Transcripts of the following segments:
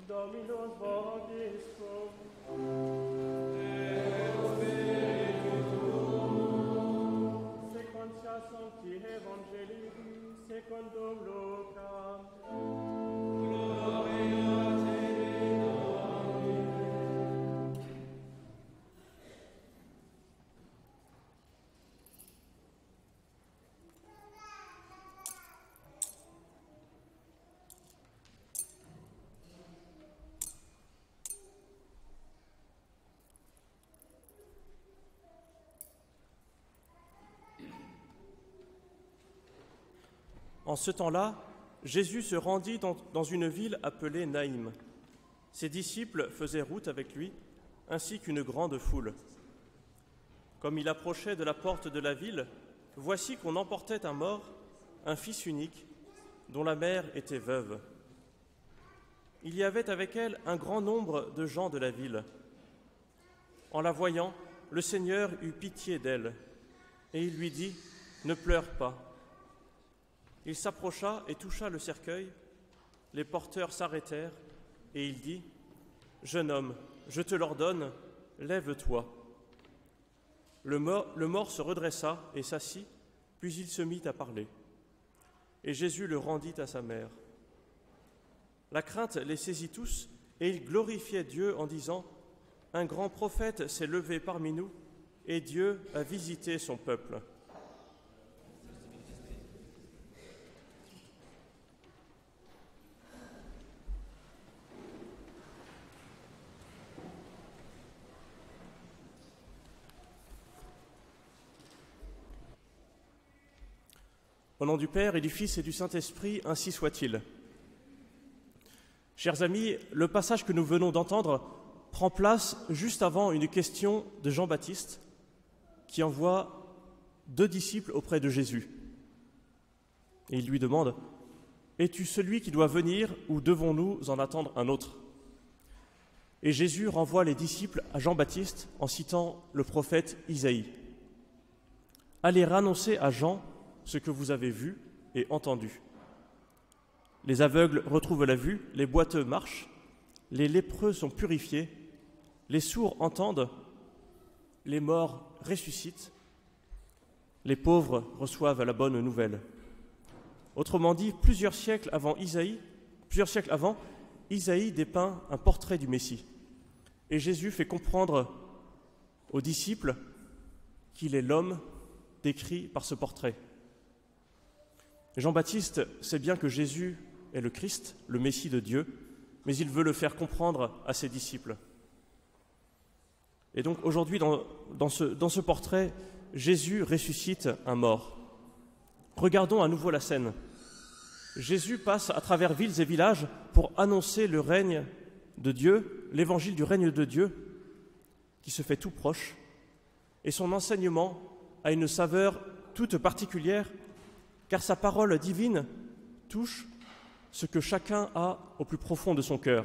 Dominus vobiscum. Sequentia Sancti Evangelii secundum Lucam. En ce temps-là, Jésus se rendit dans une ville appelée Naïm. Ses disciples faisaient route avec lui, ainsi qu'une grande foule. Comme il approchait de la porte de la ville, voici qu'on emportait un mort, un fils unique, dont la mère était veuve. Il y avait avec elle un grand nombre de gens de la ville. En la voyant, le Seigneur eut pitié d'elle, et il lui dit : « Ne pleure pas. » Il s'approcha et toucha le cercueil. Les porteurs s'arrêtèrent, et il dit : « Jeune homme, je te l'ordonne, lève-toi. » Le mort se redressa et s'assit, puis il se mit à parler. Et Jésus le rendit à sa mère. La crainte les saisit tous, et ils glorifiaient Dieu en disant : « Un grand prophète s'est levé parmi nous, et Dieu a visité son peuple. » Au nom du Père et du Fils et du Saint-Esprit, ainsi soit-il. Chers amis, le passage que nous venons d'entendre prend place juste avant une question de Jean-Baptiste qui envoie 2 disciples auprès de Jésus. Et il lui demande : « Es-tu celui qui doit venir ou devons-nous en attendre un autre ?» Et Jésus renvoie les disciples à Jean-Baptiste en citant le prophète Isaïe. « Allez annoncer à Jean ce que vous avez vu et entendu. Les aveugles retrouvent la vue, les boiteux marchent, les lépreux sont purifiés, les sourds entendent, les morts ressuscitent, les pauvres reçoivent la bonne nouvelle. » Autrement dit, plusieurs siècles avant, Isaïe dépeint un portrait du Messie. Et Jésus fait comprendre aux disciples qu'il est l'homme décrit par ce portrait. Jean-Baptiste sait bien que Jésus est le Christ, le Messie de Dieu, mais il veut le faire comprendre à ses disciples. Et donc aujourd'hui, dans ce portrait, Jésus ressuscite un mort. Regardons à nouveau la scène. Jésus passe à travers villes et villages pour annoncer le règne de Dieu, l'évangile du règne de Dieu, qui se fait tout proche, et son enseignement a une saveur toute particulière, car sa parole divine touche ce que chacun a au plus profond de son cœur.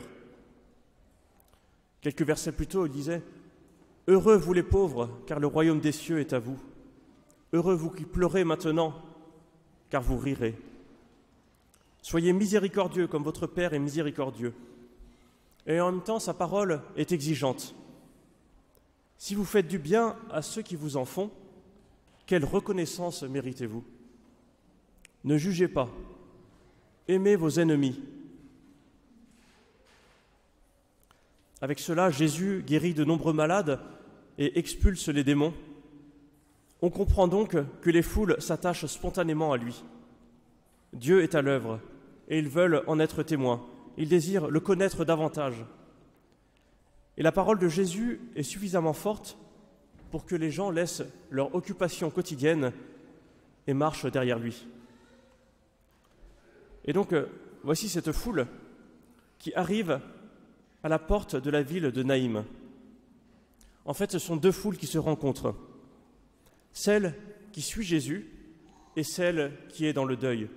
Quelques versets plus tôt, il disait : « Heureux vous les pauvres, car le royaume des cieux est à vous. Heureux vous qui pleurez maintenant, car vous rirez. Soyez miséricordieux comme votre Père est miséricordieux. » Et en même temps, sa parole est exigeante. « Si vous faites du bien à ceux qui vous en font, quelle reconnaissance méritez-vous ? Ne jugez pas, aimez vos ennemis. » Avec cela, Jésus guérit de nombreux malades et expulse les démons. On comprend donc que les foules s'attachent spontanément à lui. Dieu est à l'œuvre et ils veulent en être témoins. Ils désirent le connaître davantage. Et la parole de Jésus est suffisamment forte pour que les gens laissent leur occupation quotidienne et marchent derrière lui. Et donc, voici cette foule qui arrive à la porte de la ville de Naïm. En fait, ce sont 2 foules qui se rencontrent. Celle qui suit Jésus et celle qui est dans le deuil.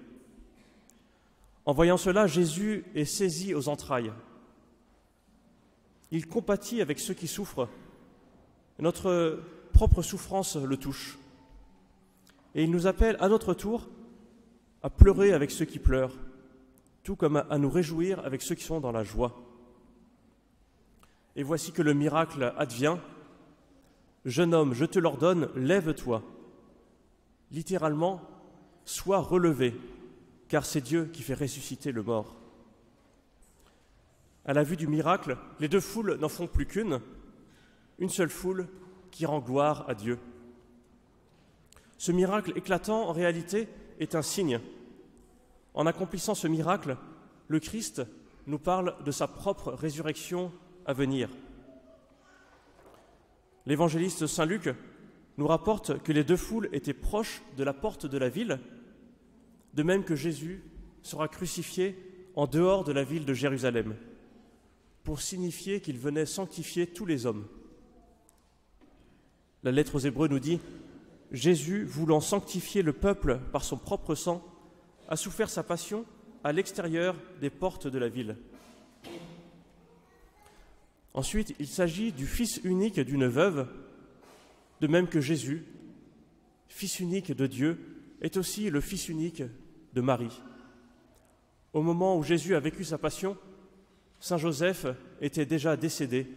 En voyant cela, Jésus est saisi aux entrailles. Il compatit avec ceux qui souffrent. Notre propre souffrance le touche. Et il nous appelle à notre tour à pleurer avec ceux qui pleurent, tout comme à nous réjouir avec ceux qui sont dans la joie. et voici que le miracle advient. Jeune homme, je te l'ordonne, lève-toi. Littéralement, sois relevé, car c'est Dieu qui fait ressusciter le mort. À la vue du miracle, les deux foules n'en font plus qu'une, une seule foule qui rend gloire à Dieu. Ce miracle éclatant, en réalité, est un signe. En accomplissant ce miracle, le Christ nous parle de sa propre résurrection à venir. L'évangéliste Saint Luc nous rapporte que les deux foules étaient proches de la porte de la ville, de même que Jésus sera crucifié en dehors de la ville de Jérusalem, pour signifier qu'il venait sanctifier tous les hommes. La lettre aux Hébreux nous dit « Jésus, voulant sanctifier le peuple par son propre sang, a souffert sa passion à l'extérieur des portes de la ville. » Ensuite, il s'agit du fils unique d'une veuve, de même que Jésus, fils unique de Dieu, est aussi le fils unique de Marie. Au moment où Jésus a vécu sa passion, Saint Joseph était déjà décédé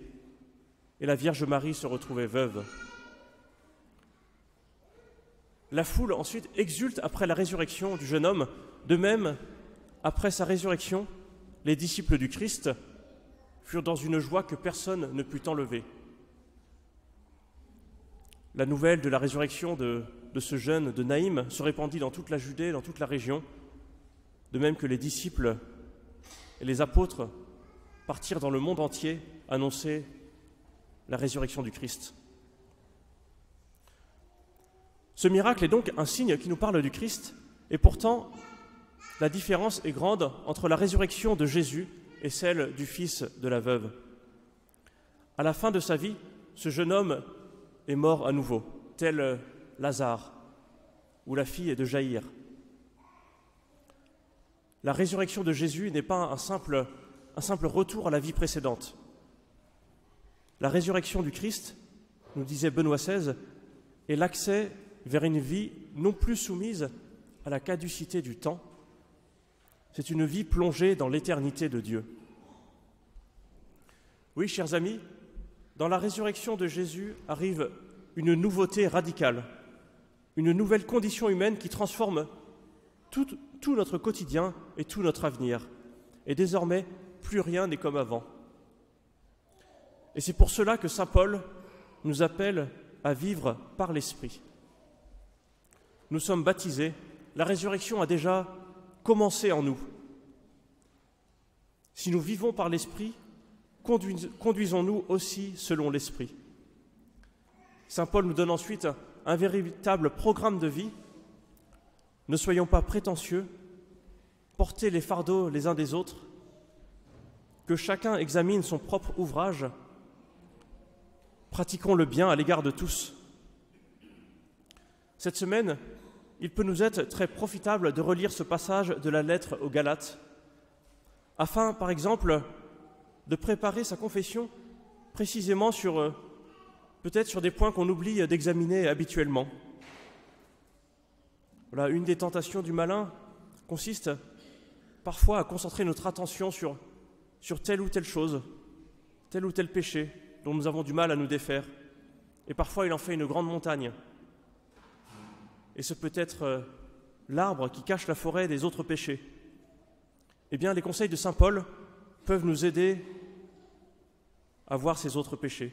et la Vierge Marie se retrouvait veuve. La foule ensuite exulte après la résurrection du jeune homme. De même, après sa résurrection, les disciples du Christ furent dans une joie que personne ne put enlever. La nouvelle de la résurrection de ce jeune de Naïm se répandit dans toute la Judée, dans toute la région, de même que les disciples et les apôtres partirent dans le monde entier annoncer la résurrection du Christ. Ce miracle est donc un signe qui nous parle du Christ, et pourtant, la différence est grande entre la résurrection de Jésus et celle du fils de la veuve. À la fin de sa vie, ce jeune homme est mort à nouveau, tel Lazare ou la fille de Jaïr. La résurrection de Jésus n'est pas un simple retour à la vie précédente. La résurrection du Christ, nous disait Benoît XVI, est l'accès vers une vie non plus soumise à la caducité du temps. C'est une vie plongée dans l'éternité de Dieu. Oui, chers amis, dans la résurrection de Jésus arrive une nouveauté radicale, une nouvelle condition humaine qui transforme tout notre quotidien et tout notre avenir. Et désormais, plus rien n'est comme avant. Et c'est pour cela que saint Paul nous appelle à vivre par l'Esprit. Nous sommes baptisés, la résurrection a déjà commencé en nous. Si nous vivons par l'Esprit, conduisons-nous aussi selon l'Esprit. Saint Paul nous donne ensuite un véritable programme de vie. Ne soyons pas prétentieux, portez les fardeaux les uns des autres, que chacun examine son propre ouvrage, pratiquons le bien à l'égard de tous. Cette semaine, il peut nous être très profitable de relire ce passage de la lettre aux Galates, afin, par exemple, de préparer sa confession précisément peut-être sur des points qu'on oublie d'examiner habituellement. Voilà, une des tentations du malin consiste parfois à concentrer notre attention sur telle ou telle chose, tel ou tel péché dont nous avons du mal à nous défaire. Et parfois, il en fait une grande montagne. Et ce peut être l'arbre qui cache la forêt des autres péchés. Eh bien, les conseils de saint Paul peuvent nous aider à voir ces autres péchés.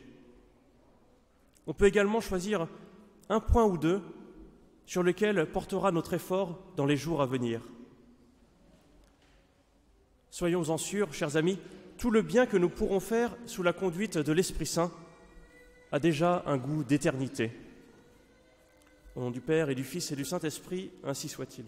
On peut également choisir un point ou deux sur lequel portera notre effort dans les jours à venir. Soyons-en sûrs, chers amis, tout le bien que nous pourrons faire sous la conduite de l'Esprit Saint a déjà un goût d'éternité. Au nom du Père et du Fils et du Saint-Esprit, ainsi soit-il.